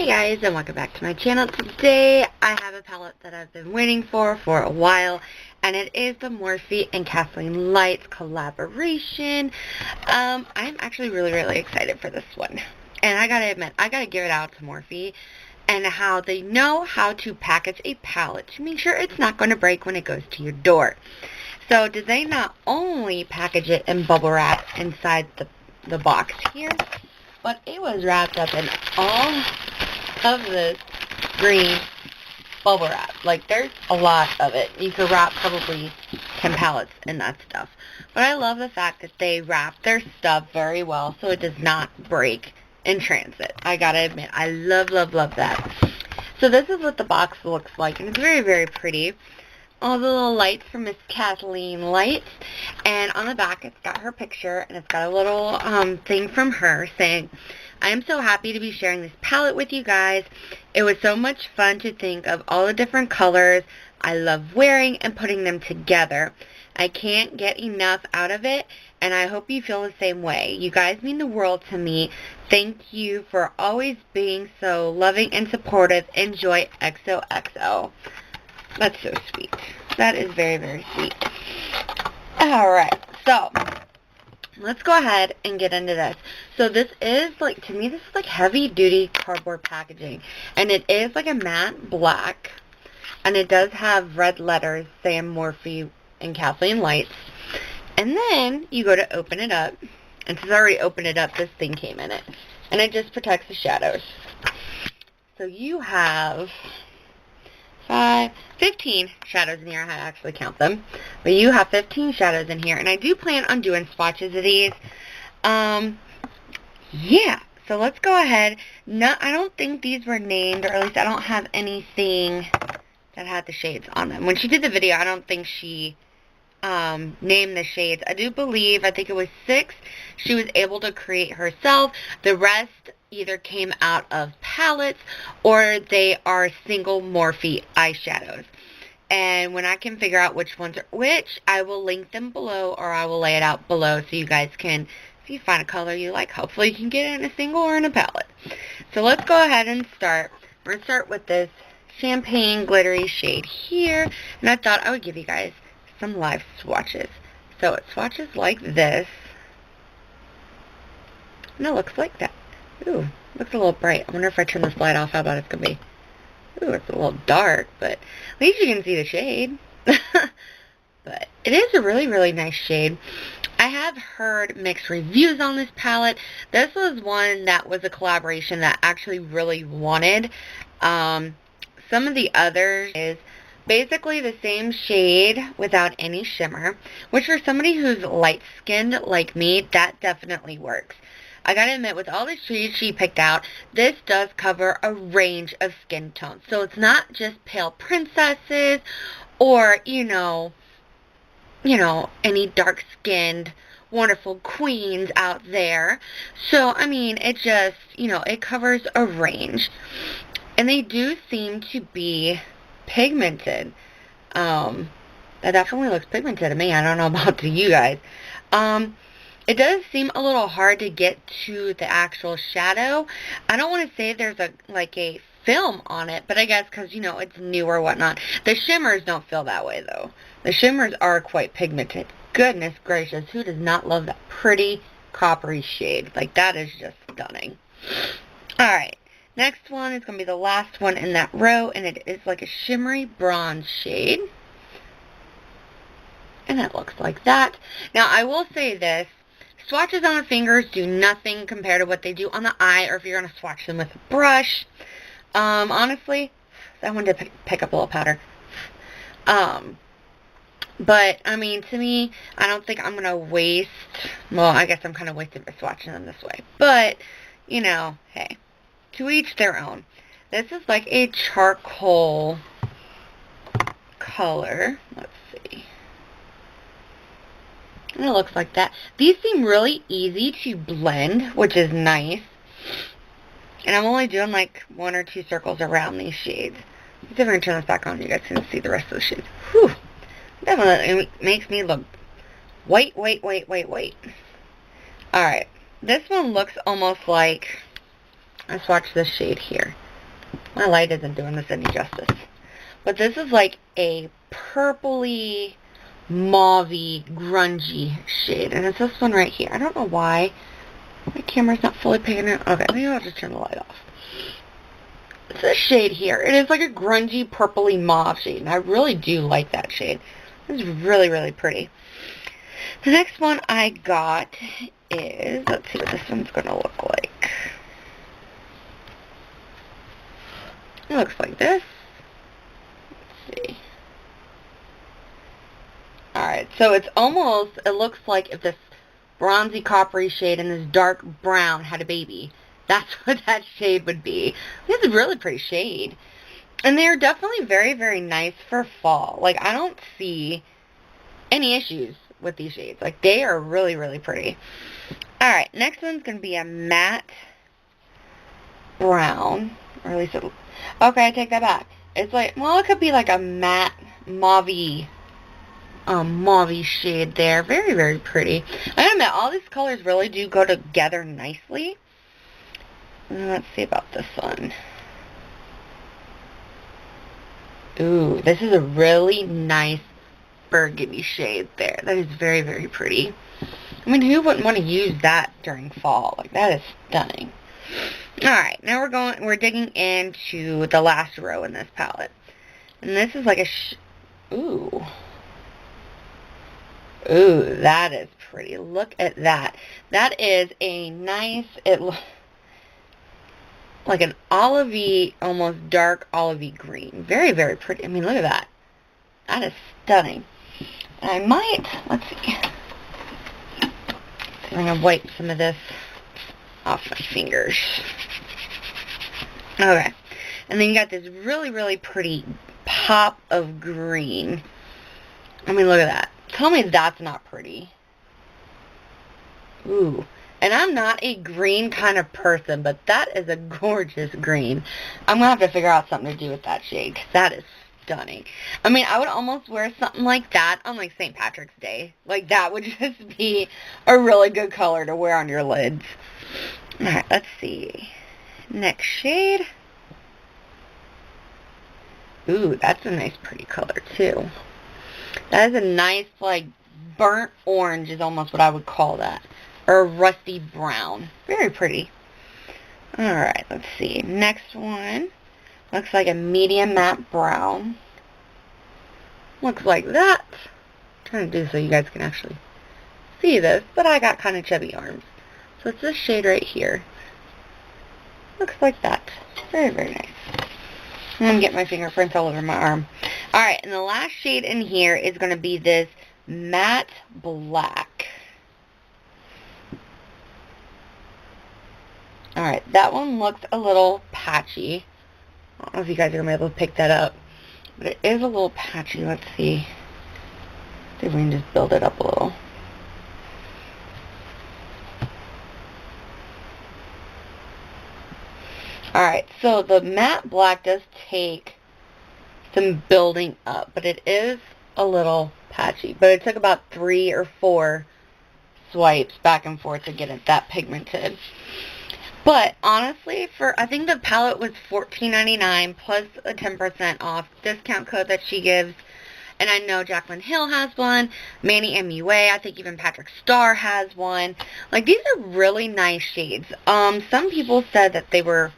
guys, and welcome back to my channel. Today I have a palette that I've been waiting for a while, and it is the Morphe and Kathleen Lights collaboration. I'm actually really excited for this one, and I gotta admit, I gotta give it out to Morphe and how they know how to package a palette to make sure it's not going to break when it goes to your door. So did they not only package it in bubble wrap inside the box here, but it was wrapped up in all of this green bubble wrap. Like, there's a lot of it. You could wrap probably 10 palettes in that stuff. But I love the fact that they wrap their stuff very well so it does not break in transit. I gotta admit, I love that. So this is what the box looks like, and it's very pretty. All the little lights from Miss Kathleen Lights, and on the back it's got her picture, and it's got a little thing from her saying, "I am so happy to be sharing this palette with you guys. It was so much fun to think of all the different colors I love wearing and putting them together. I can't get enough out of it, and I hope you feel the same way. You guys mean the world to me. Thank you for always being so loving and supportive. Enjoy, XOXO." That's so sweet. That is very sweet. Alright, so let's go ahead and get into this. So this is, like, to me, this is like heavy duty cardboard packaging. And it is like a matte black. And it does have red letters saying Morphe and Kathleen Lights. And then you go to open it up. And since I already opened it up, this thing came in it. And it just protects the shadows. So you have 15 shadows in here. I had to actually count them. But you have 15 shadows in here. And I do plan on doing swatches of these. Yeah. So let's go ahead. No, I don't think these were named, or at least I don't have anything that had the shades on them. When she did the video, I don't think she named the shades. I do believe, I think it was 6 she was able to create herself. The rest either came out of palettes or they are single Morphe eyeshadows. And when I can figure out which ones are which, I will link them below, or I will lay it out below so you guys can, if you find a color you like, hopefully you can get it in a single or in a palette. So let's go ahead and start. We're going to start with this champagne glittery shade here. And I thought I would give you guys some live swatches. So it swatches like this. And it looks like that. Ooh, looks a little bright. I wonder if I turn this light off, how about it's going to be. Ooh, it's a little dark, but at least you can see the shade. But it is a really nice shade. I have heard mixed reviews on this palette. This was one that was a collaboration that I actually really wanted. Some of the others is basically the same shade without any shimmer, which for somebody who's light-skinned like me, that definitely works. I gotta admit, with all the shades she picked out, this does cover a range of skin tones. So it's not just pale princesses or, you know, any dark-skinned wonderful queens out there. So, I mean, it just, it covers a range. And they do seem to be pigmented. That definitely looks pigmented to me. I don't know about to you guys. It does seem a little hard to get to the actual shadow. I don't want to say there's a film on it, but I guess because, it's new or whatnot. The shimmers don't feel that way, though. The shimmers are quite pigmented. Goodness gracious, who does not love that pretty coppery shade? Like, that is just stunning. Alright, next one is going to be the last one in that row, and it is like a shimmery bronze shade. And it looks like that. Now, I will say this. Swatches on the fingers do nothing compared to what they do on the eye, or if you're going to swatch them with a brush. Honestly, that one did pick up a little powder. But, I mean, to me, I don't think I'm going to waste, well, I guess I'm kind of wasting by swatching them this way. But, hey, to each their own. This is like a charcoal color. Let's see. And it looks like that. These seem really easy to blend, which is nice. And I'm only doing like 1 or 2 circles around these shades. Let's see if I can turn this back on, you guys can see the rest of the shades. Whew. Definitely makes me look white. Alright. This one looks almost like, let's watch this shade here. My light isn't doing this any justice. But this is like a purpley, mauve-y, grungy shade. And it's this one right here. I don't know why my camera's not fully picking it. Okay, maybe I'll just turn the light off. It's this shade here. It is like a grungy, purpley mauve shade. And I really do like that shade. It's really, really pretty. The next one I got is, let's see what this one's going to look like. It looks like this. Let's see. Alright, so it's almost, it looks like if this bronzy coppery shade and this dark brown had a baby. That's what that shade would be. It's a really pretty shade. And they're definitely very, very nice for fall. Like, I don't see any issues with these shades. Like, they are really, really pretty. Alright, next one's going to be a matte brown. Or at least it... Okay, I take that back. It's like, well, it could be like a matte mauve-y mauve shade there. Very, very pretty. I gotta admit, all these colors really do go together nicely. Let's see about this one. Ooh, this is a really nice burgundy shade there. That is very, very pretty. I mean, who wouldn't want to use that during fall? Like, that is stunning. Alright, now we're digging into the last row in this palette. And this is like a ooh. Ooh, that is pretty. Look at that. That is a nice, like an olivey, almost dark olivey green. Very, very pretty. I mean, look at that. That is stunning. And I might, let's see. I'm going to wipe some of this off my fingers. Okay. And then you got this really, really pretty pop of green. I mean, look at that. Tell me that's not pretty. Ooh. And I'm not a green kind of person, but that is a gorgeous green. I'm going to have to figure out something to do with that shade, because that is stunning. I mean, I would almost wear something like that on, like, St. Patrick's Day. Like, that would just be a really good color to wear on your lids. Alright, let's see. Next shade. Ooh, that's a nice pretty color, too. That is a nice, like, burnt orange is almost what I would call that. Or rusty brown. Very pretty. Alright, let's see. Next one. Looks like a medium matte brown. Looks like that. I'm trying to do so you guys can actually see this, but I got kind of chubby arms. So it's this shade right here. Looks like that. Very, very nice. I'm going to get my fingerprints all over my arm. Alright, and the last shade in here is going to be this matte black. Alright, that one looks a little patchy. I don't know if you guys are going to be able to pick that up. But it is a little patchy. Let's see. See if we can just build it up a little. Alright, so the matte black does take some building up, but it is a little patchy. But it took about 3 or 4 swipes back and forth to get it that pigmented. But honestly, I think the palette was $14.99 plus a 10% off discount code that she gives. And I know Jaclyn Hill has one, Manny MUA, I think even Patrick Starr has one. Like, these are really nice shades. Some people said that they were,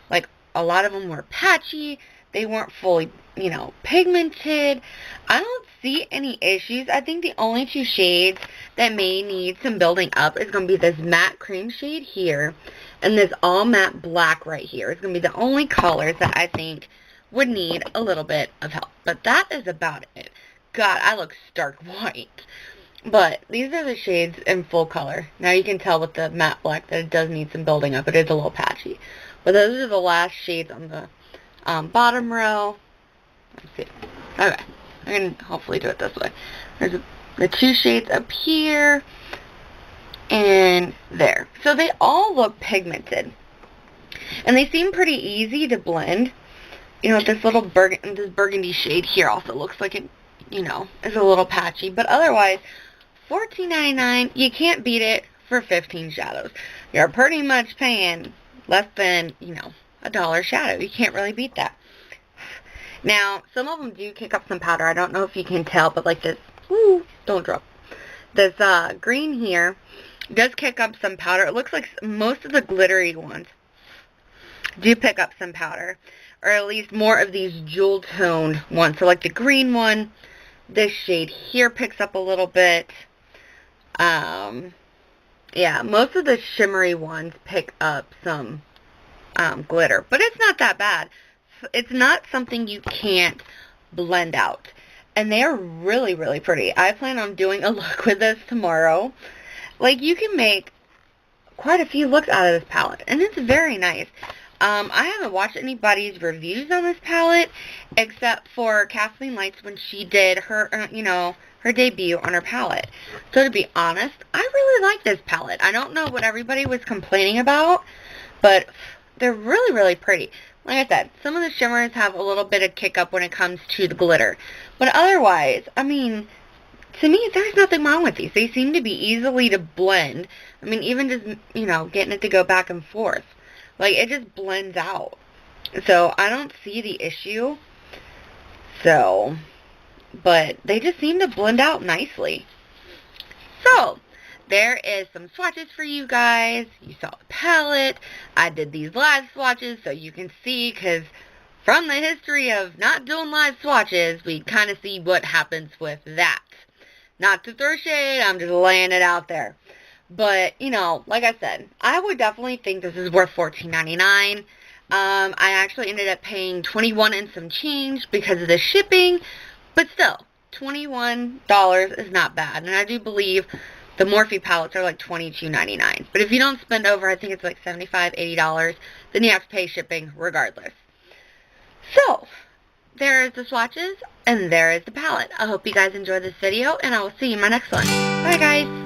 like, a lot of them were patchy. They weren't fully, you know, pigmented. I don't see any issues. I think the only 2 shades that may need some building up is going to be this matte cream shade here and this all matte black right here. It's going to be the only colors that I think would need a little bit of help. But that is about it. God, I look stark white. But these are the shades in full color. Now you can tell with the matte black that it does need some building up. It is a little patchy. But those are the last shades on the bottom row. Let's see. Okay. I can hopefully do it this way. There's the 2 shades up here and there. So they all look pigmented. And they seem pretty easy to blend. You know, this little burgundy shade here also looks like it, you know, is a little patchy. But otherwise, $14.99, you can't beat it for 15 shadows. You're pretty much paying less than, you know, a $1 shadow. You can't really beat that. Now, some of them do kick up some powder. I don't know if you can tell, but like this, woo, don't drop. This green here does kick up some powder. It looks like most of the glittery ones do pick up some powder, or at least more of these jewel toned ones. So like the green one, this shade here picks up a little bit. Yeah, most of the shimmery ones pick up some glitter, but it's not that bad. It's not something you can't blend out. And they are really, really pretty. I plan on doing a look with this tomorrow. Like, you can make quite a few looks out of this palette, and it's very nice. I haven't watched anybody's reviews on this palette, except for Kathleen Lights when she did her, her debut on her palette. So to be honest, I really like this palette. I don't know what everybody was complaining about, but they're really, really pretty. Like I said, some of the shimmers have a little bit of kick up when it comes to the glitter. But otherwise, I mean, to me, there's nothing wrong with these. They seem to be easily to blend. I mean, even just, getting it to go back and forth. Like, it just blends out. So, I don't see the issue. So, but they just seem to blend out nicely. So, there is some swatches for you guys. You saw the palette. I did these live swatches so you can see, because from the history of not doing live swatches, we kind of see what happens with that. Not to throw shade, I'm just laying it out there. But, like I said, I would definitely think this is worth $14.99. I actually ended up paying $21 and some change because of the shipping. But still, $21 is not bad. And I do believe the Morphe palettes are like $22.99. But if you don't spend over, I think it's like $75, $80, then you have to pay shipping regardless. So, there is the swatches, and there is the palette. I hope you guys enjoyed this video, and I will see you in my next one. Bye, guys.